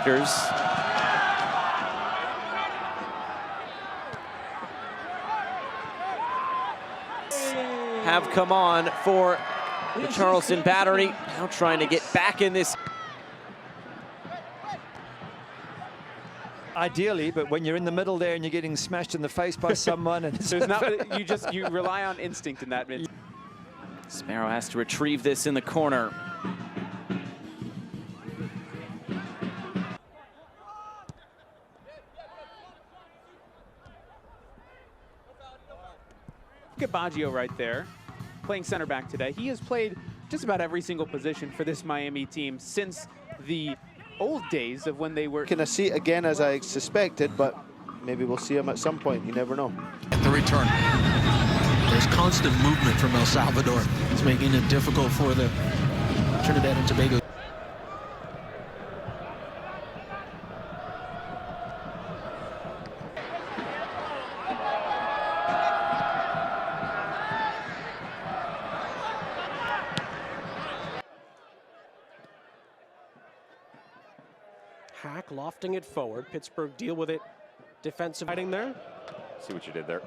attackers. Have come on for the Charleston Battery, now trying to get back in this. Ideally, but when you're in the middle there and you're getting smashed in the face by someone, and you rely on instinct in that. Sparrow has to retrieve this in the corner. Look at Baggio right there, playing center back today. He has played just about every single position for this Miami team since the old days of when they were. Gonna see it again, as I suspected, but maybe we'll see him at some point. You never know. At the return, there's constant movement from El Salvador. It's making it difficult for the Trinidad and Tobago. Hack lofting it forward. Pittsburgh deal with it. Defensive fighting there. See what you did there.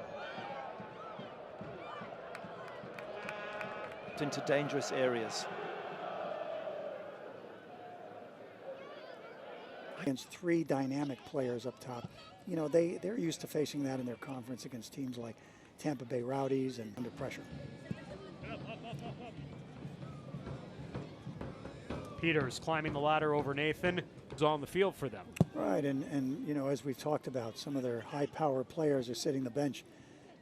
into dangerous areas. Against three dynamic players up top. You know, they're used to facing that in their conference against teams like Tampa Bay Rowdies and under pressure. Peters climbing the ladder over Nathan is on the field for them. Right, and you know, as we've talked about, some of their high-power players are sitting the bench,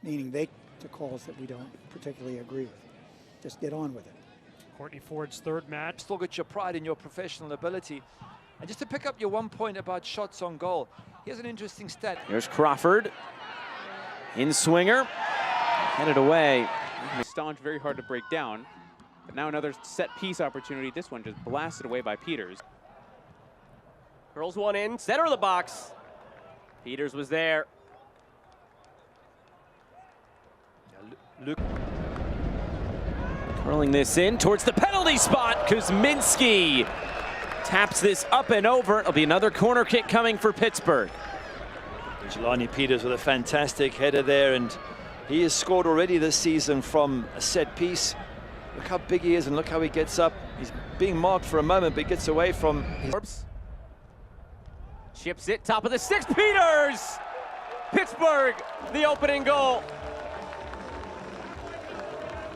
meaning they to calls that we don't particularly agree with. Just get on with it. Courtney Ford's third match. Still got your pride in your professional ability. And just to pick up your 1 point about shots on goal, here's an interesting stat. Here's Crawford. In swinger. Headed away. Staunch, very hard to break down. But now another set piece opportunity. This one just blasted away by Peters. Curls one in, center of the box. Peters was there. Luke. Curling this in towards the penalty spot. Kuzminski taps this up and over. It'll be another corner kick coming for Pittsburgh. Jelani Peters with a fantastic header there, and he has scored already this season from a set piece. Look how big he is and look how he gets up. He's being marked for a moment, but he gets away from his... Chips it, top of the six, Peters! Pittsburgh, the opening goal.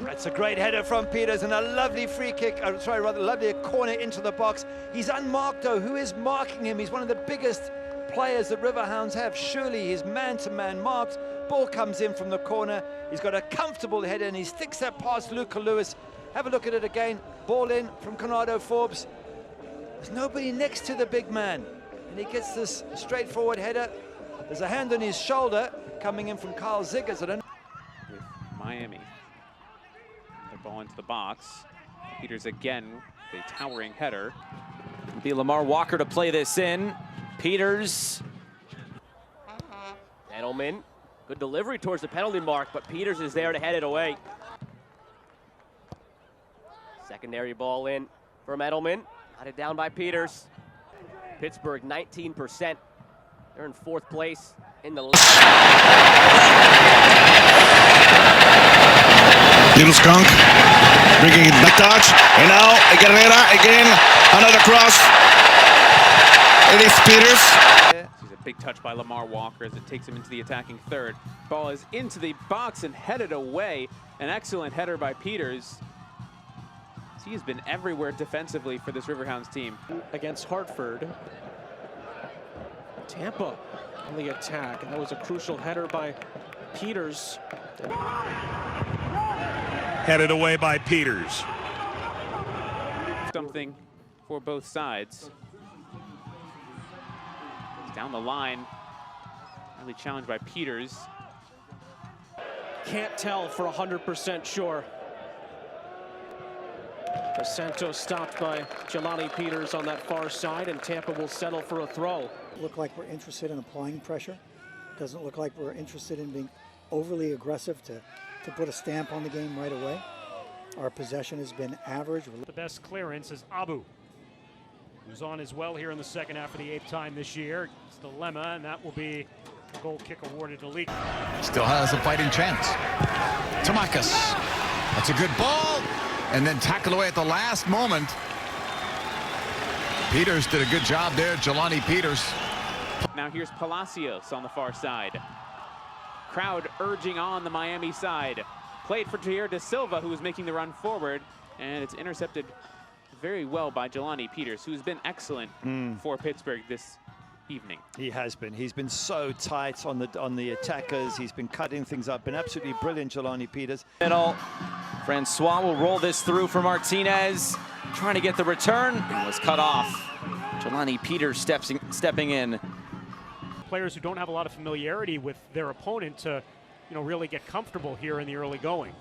That's a great header from Peters and a lovely free kick, lovely corner into the box. He's unmarked though. Who is marking him? He's one of the biggest players that Riverhounds have. Surely he's man-to-man marked. Ball comes in from the corner. He's got a comfortable header and he sticks that past Luca Lewis. Have a look at it again. Ball in from Conrado Forbes. There's nobody next to the big man. And he gets this straightforward header. There's a hand on his shoulder coming in from Carl Ziggers. With Miami. The ball into the box. Peters again, with a towering header. It'll be Lamar Walker to play this in. Peters. Edelman, good delivery towards the penalty mark, but Peters is there to head it away. Secondary ball in from Edelman. Got it down by Peters. Pittsburgh 19%. They're in fourth place in the league. Little Skunk bringing it back touch, and now Guerrera again, another cross. It is Peters. This is a big touch by Lamar Walker as it takes him into the attacking third. Ball is into the box and headed away. An excellent header by Peters. He has been everywhere defensively for this Riverhounds team. Against Hartford. Tampa on the attack, and that was a crucial header by Peters. Headed away by Peters. Something for both sides. Down the line, really challenged by Peters. Can't tell for 100% sure. Santos stopped by Jelani Peters on that far side, and Tampa will settle for a throw. Look like we're interested in applying pressure. Doesn't look like we're interested in being overly aggressive to put a stamp on the game right away. Our possession has been average. The best clearance is Abu. who's on as well here in the second half for the 8th time this year. It's the dilemma, and that will be a goal kick awarded to Lee. Still has a fighting chance. Tamakis. That's a good ball. And then tackled away at the last moment. Peters did a good job there, Jelani Peters. Now here's Palacios on the far side. Crowd urging on the Miami side. Played for Jair Da Silva, who was making the run forward, and it's intercepted very well by Jelani Peters, who's been excellent for Pittsburgh this evening. He has been. He's been so tight on the attackers. He's been cutting things up. Been absolutely brilliant, Jelani Peters. Middle. Francois will roll this through for Martinez. Trying to get the return. And was cut off. Jelani Peters stepping in. Players who don't have a lot of familiarity with their opponent to, really get comfortable here in the early going.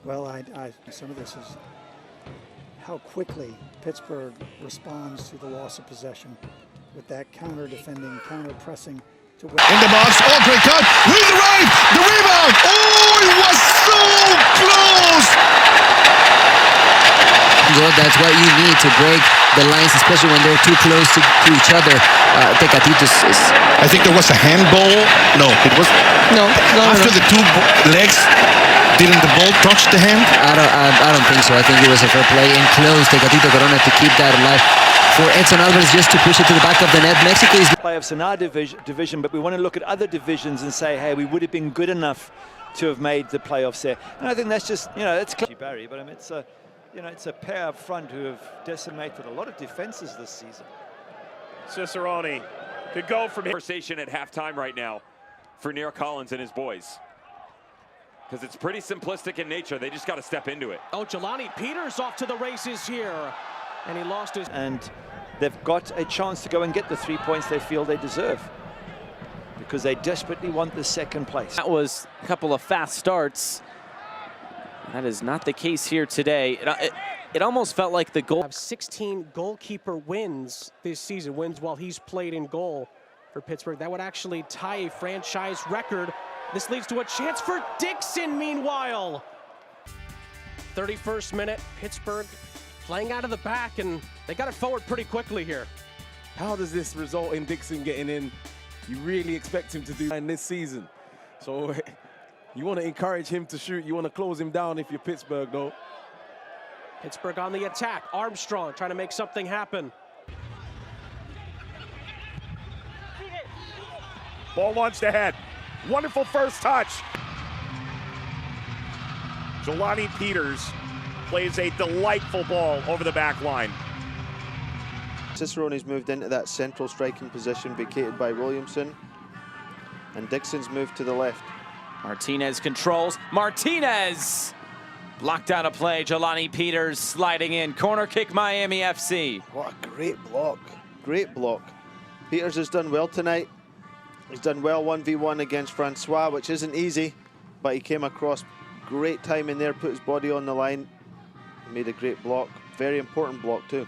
Well, some of this is how quickly Pittsburgh responds to the loss of possession with that counter-defending, counter-pressing to win. In the box, oh, great cut, with the right, the rebound, oh, it was so close! That's what you need to break the lines, especially when they're too close to each other. Tecatito is... I think there was a handball. No, it was... No. After the two legs, didn't the ball touch the hand? I don't think so. I think it was a fair play and close. Tecatito Corona to keep that alive. For Edson Alvarez just to push it to the back of the net. Mexico is... Playoffs in our division, but we want to look at other divisions and say, hey, we would have been good enough to have made the playoffs there. And I think that's just, it's Barry, but I mean, it's a pair up front who have decimated a lot of defenses this season. Cicerone could go from conversation at halftime right now for Neil Collins and his boys. Because it's pretty simplistic in nature. They just got to step into it. Oh, Jelani Peters off to the races here. And he lost his... And they've got a chance to go and get the 3 points they feel they deserve, because they desperately want the second place. That was a couple of fast starts. That is not the case here today. It almost felt like the goal. 16 goalkeeper wins this season, wins while he's played in goal for Pittsburgh. That would actually tie a franchise record. This leads to a chance for Dixon, meanwhile. 31st minute, Pittsburgh playing out of the back, and they got it forward pretty quickly here. How does this result in Dixon getting in? You really expect him to do in this season. So you want to encourage him to shoot. You want to close him down if you're Pittsburgh, though. Pittsburgh on the attack. Armstrong trying to make something happen. Ball launched ahead. Wonderful first touch. Jelani Peters plays a delightful ball over the back line. Cicerone's moved into that central striking position vacated by Williamson. And Dixon's moved to the left. Martinez controls. Martinez! Blocked out of play. Jelani Peters sliding in. Corner kick, Miami FC. What a great block. Great block. Peters has done well tonight. He's done well 1v1 against Francois, which isn't easy, but he came across great time in there, put his body on the line, made a great block. Very important block too.